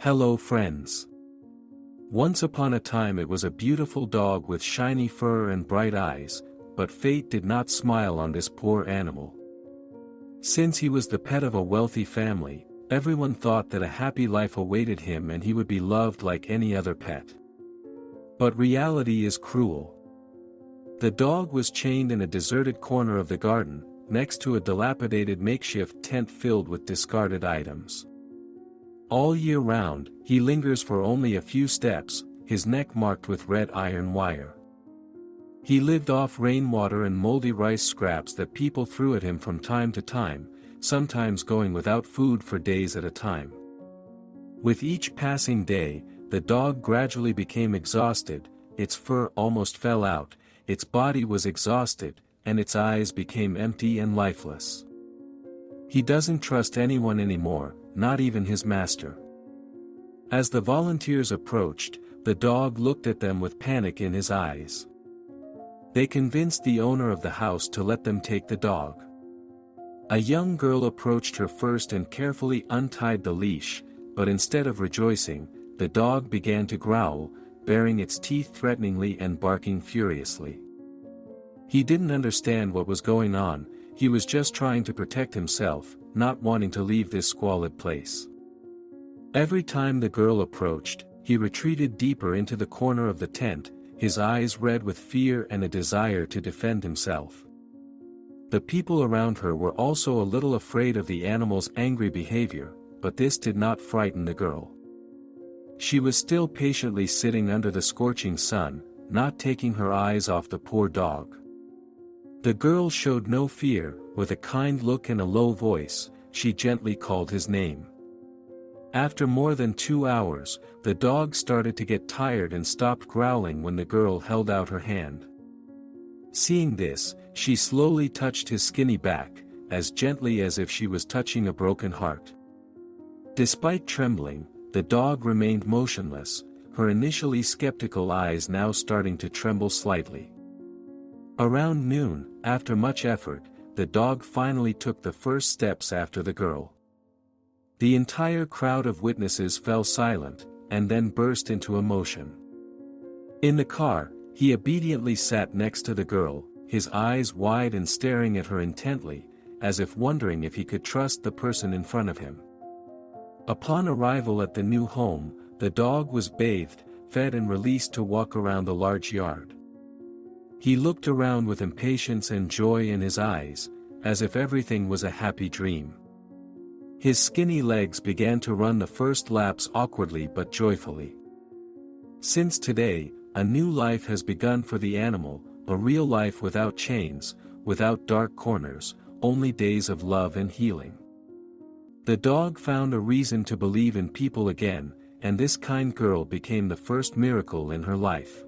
Hello friends. Once upon a time it was a beautiful dog with shiny fur and bright eyes, but fate did not smile on this poor animal. Since he was the pet of a wealthy family, everyone thought that a happy life awaited him and he would be loved like any other pet. But reality is cruel. The dog was chained in a deserted corner of the garden, next to a dilapidated makeshift tent filled with discarded items. All year round, he lingers for only a few steps, his neck marked with red iron wire. He lived off rainwater and moldy rice scraps that people threw at him from time to time, sometimes going without food for days at a time. With each passing day, the dog gradually became exhausted, its fur almost fell out, its body was exhausted, and its eyes became empty and lifeless. He doesn't trust anyone anymore, not even his master. As the volunteers approached, the dog looked at them with panic in his eyes. They convinced the owner of the house to let them take the dog. A young girl approached her first and carefully untied the leash, but instead of rejoicing, the dog began to growl, baring its teeth threateningly and barking furiously. He didn't understand what was going on, he was just trying to protect himself, not wanting to leave this squalid place. Every time the girl approached, he retreated deeper into the corner of the tent, his eyes red with fear and a desire to defend himself. The people around her were also a little afraid of the animal's angry behavior, but this did not frighten the girl. She was still patiently sitting under the scorching sun, not taking her eyes off the poor dog. The girl showed no fear, with a kind look and a low voice, she gently called his name. After more than 2 hours, the dog started to get tired and stopped growling when the girl held out her hand. Seeing this, she slowly touched his skinny back, as gently as if she was touching a broken heart. Despite trembling, the dog remained motionless, her initially skeptical eyes now starting to tremble slightly. Around noon, after much effort, the dog finally took the first steps after the girl. The entire crowd of witnesses fell silent, and then burst into emotion. In the car, he obediently sat next to the girl, his eyes wide and staring at her intently, as if wondering if he could trust the person in front of him. Upon arrival at the new home, the dog was bathed, fed and released to walk around the large yard. He looked around with impatience and joy in his eyes, as if everything was a happy dream. His skinny legs began to run the first laps awkwardly but joyfully. Since today, a new life has begun for the animal, a real life without chains, without dark corners, only days of love and healing. The dog found a reason to believe in people again, and this kind girl became the first miracle in her life.